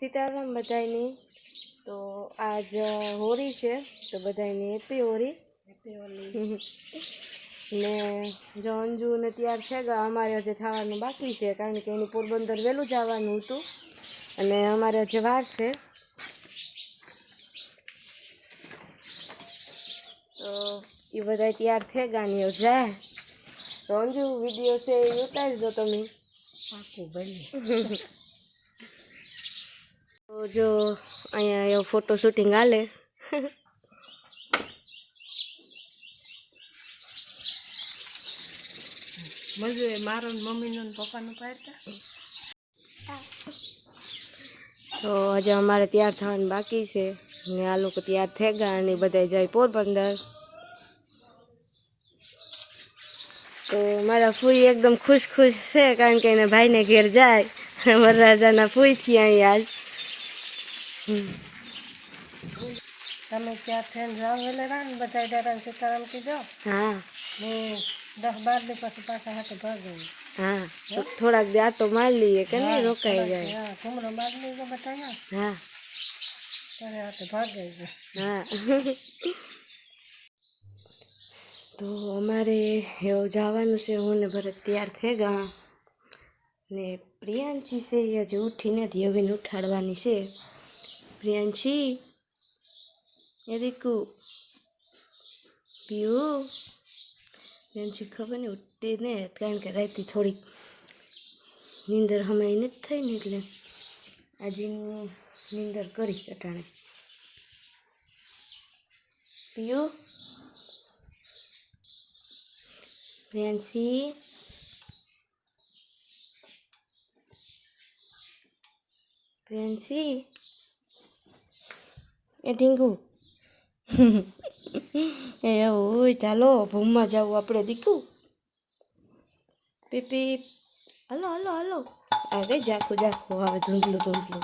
सीताराम बधाईनी। तो आज होली है तो बधाईनी हेपी होली। ने जो अंजू ने तैयार थेगा अमारे हजे थवानुं बाकी छे कारण के एनी पोरबंदर वेलू जवानुं हतुं अने अमारे हजे वार छे। तो ये बधाई तैयार थेगा ने जाए तो अंजू विडियो से उतारी दो तमे। तो जो अँ फोटो शूटिंग हाले मजे मारो मम्मी नो पप्पा नो पाडता। तो आज अमारे तैयार थवानुं बाकी छे ने आ लोको तैयार थेगा ने बधाई जाय पोरबंदर। तो मारा फूई एकदम खुश खुश है कारण के एना भाई ने घेर जाए वरराजाना फूई थी अहीं आज। તમે ત્યાં થઈને જાઓ વેલેરા ને બધા દાદા સીતારામ કીધો हाँ ને 10-12 દી પછી પાછા હાથે ભાગે। हाँ तो थोड़ा दे तो मार लिए कि नहीं रोकाई जाए। હા ઘુમરો બાદ લી તો બતાયા हाँ ત્યારે હાથે ભાગે। हाँ तो अमारे एवं जवानुं छे हूँ ने भरत तैयार थेगा ने प्रियांशी से हजे उठी नथी हवे उठाड़वानी छे। प्रियांशी ए दीकू पीयू प्रियांशी खबर नहीं उठी ने कारण के राती थोड़ी नींदर हमारी नहीं थई ने एटले आज नींदर करी अटाणे। पीयू प्रियांशी प्रियांशी ए ढींगू ए ओय चालो भूममा जाऊ आपणे दीकू पीपी हलो हलो हलो आगे जाखो जाखो आवे धूंधलू धूंधलू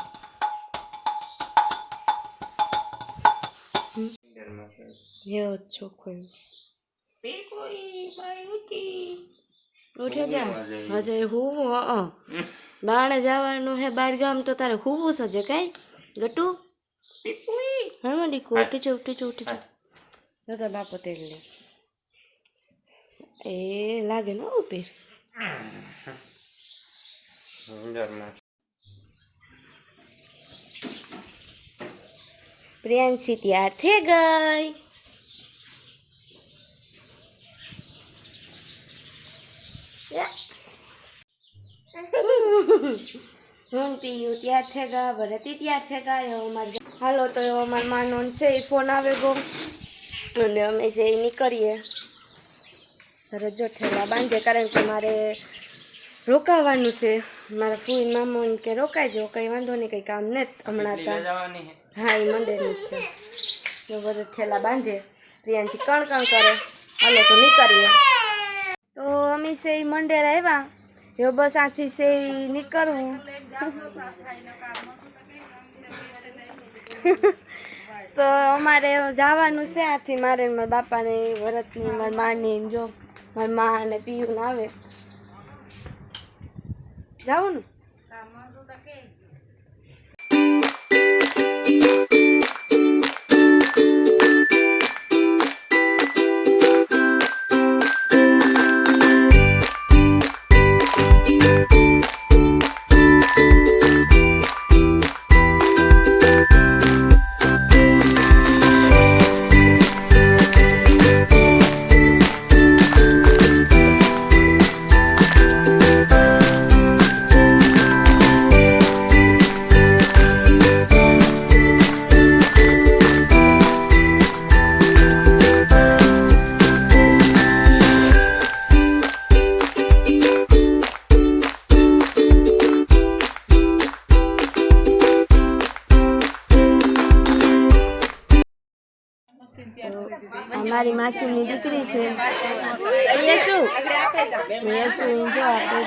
ये छोखो उठे जा हजे हुँ बाणे जवानुं है बार गाम तो तारे हुवुं छे काई गटू हाँ दीकू उठी जा उठी जा उठी जा दादा बापो तेल ले ए लागे न ऊपर प्रियांशी तैयार थे गई। हूँ पीयू तैयार थेगा भरती तैयार थेगा हालो तो अमार मानो से फोन आवे गो अने अमे से निकळीए भरत जो ठेला बांधे कारण के मारे रोकावानुं छे मारा फूई मामो के रोकाई जो कई वांधो नहीं कई काम ने हमणां हाँ ये मंदिर छे जो भरत ठेला बांधे प्रियांशी कण कण करे हालो तो निकळीए। तो अमी से मंदिर आव्या यो बस आथी से निकळवुं तो अमारे जवानुं छे आथी मारे मारा बापा ने भरतनी मारी मानी जो मारी माँ ने पीयू ने आवे जाऊं ने हमारी मासी नी दीकरी छे ये शू जो आपे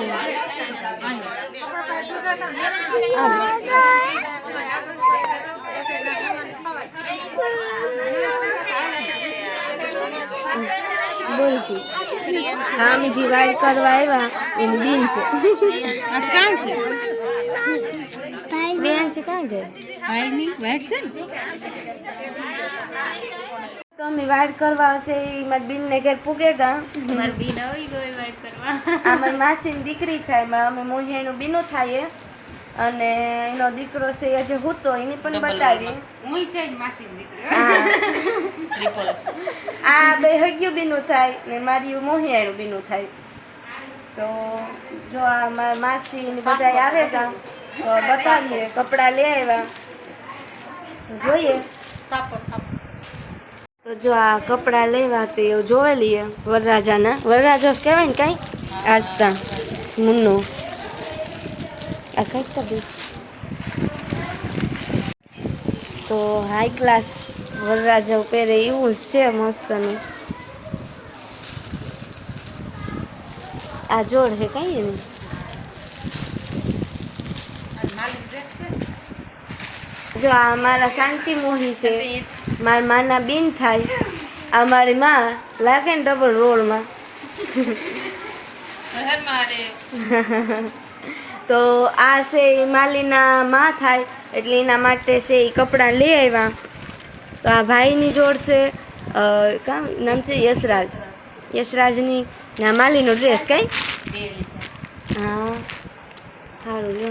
बोलती हामी जी वाइड करवा आव्या एनी बीन छे आस कान छे बेन પ્રિયાંશી ક્યાં જાય તો અમે વાડ કરવા હશે મારી બેન ને ઘેર પૂગેગા આ મારી માસીની દીકરી થાય અમે મોહિયાનું બીનું થાય અને એનો દીકરો છે હજુ હૂતો એની પણ બતાવી આ બે હગ્યું બીનું થાય ને મારી મોહિયાનું બીનું થાય તો જો આ મારા માસી ને બધા આવે ગા તો બતાવીએ કપડાં લઈ આવ્યા તો જોઈએ તો જો આ કપડાં લેવા તે જોવે લઈએ વરરાજાના વરરાજો કહેવાય ને કાંઈ આજતા મુન્નો આ કંઈક તો બી તો હાઈ ક્લાસ વરરાજો પહેરે એવું જ છે મસ્તનું આ જોડ હે કઈ એનું જો આ મારા શાંતિ મોહી છે મારા માના બીન થાય આ મારી માં લાગે ને ડબલ રોલમાં તો આ છે એ માલીના માં થાય એટલે એના માટે છે એ કપડાં લઈ આવ્યા તો આ ભાઈની જોડ છે કામ નામ છે યશરાજની ના માલીનો ડ્રેસ કઈ હા સારું લો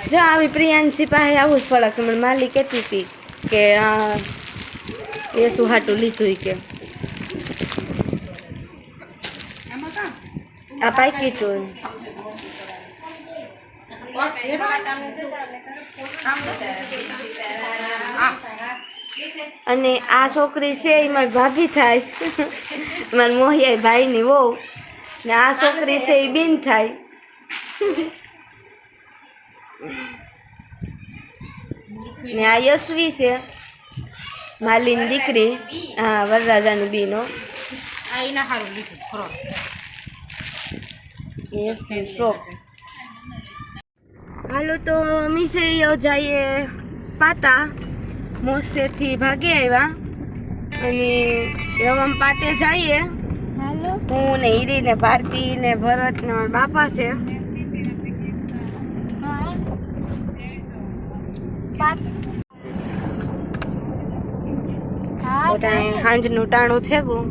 જો આવી પ્રિયાંશી પાસે આવું જ ફરક મને માલી કહેતી હતી કે એ શું હાટું લીધું કે આ પાકીટ હોય અને આ છોકરી છે એ મારી ભાભી થાય મારી મોહિયા ભાઈની વહુ ને આ છોકરી છે એ બેન થાય ને આ યશવી છે માલીની દીકરી હા વરરાજાની બીનો ફ્રોક હાલો તો અમે છે જઈએ પાતા મોસેથી ભાગી આવ્યા અને હવે અમે પાતે જઈએ હું ને હીરી ને ભારતી ને ભરત ને મારા બાપા છે સાંજનું ટાણું થેગું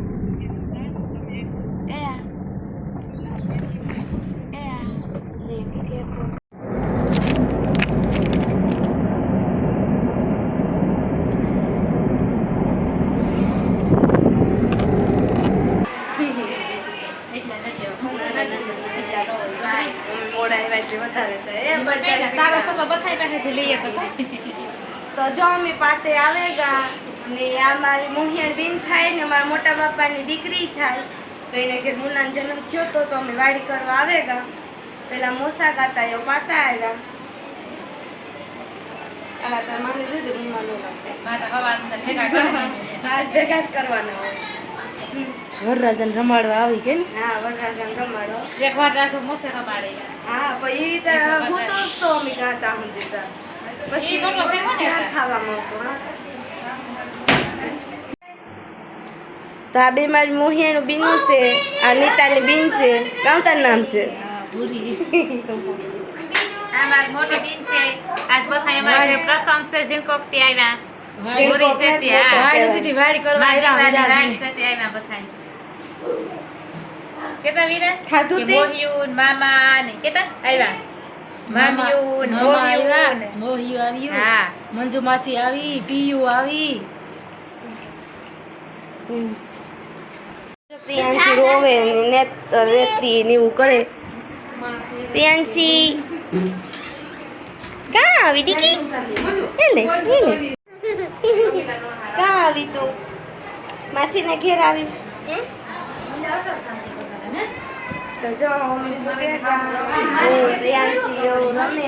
તો જો અમે પાતે આવેગા ને આ મારી મોહિયાણ બેન થાય ને મારા મોટા બાપાની દીકરી થાય તો એને કે મુન્નાનો જન્મ થયો તો અમે વાડી કરવા આવેગા પેલા મોસા ગાતા એવું પાતા આવ્યા આલા તાર માને દીધું આજ ભેગા જ કરવાના હોય વરરાજાને રમાડવા આવી કે ને હા વરરાજાને રમાડો એક વાર રાસો મોસે રમાડે હા પછી ઈ તો હું તો અમે ગાતા હું દીધા પછી ખાવા મળતો હા તો આ બે મારી મોહિયાનું બીનું છે આ નીતાની બીન છે કાંતાનું નામ છે ભૂરી આ મારી મોટી બીન છે આજ બધા અમારે પ્રસંગ છે ઝીણકોકથી આવ્યા ભૂરી છે ત્યાં વાડી કરવા આવ્યા બધા કેતા વિરાજ ખાધું તે મોહિયું મામા ને કેતા આવ્યા મામિયું મોહિયું આવ્યું હા મંજુ માસી આવી પીયુ આવી પ્રિયાંશી રોવે ને રેતી ને એવું કરે પ્રિયાંશી કાં આવી દીકી એલે કાં આવી તું માસીના ઘેર આવી તો જો અમે પ્રિયાંશી એવું રમે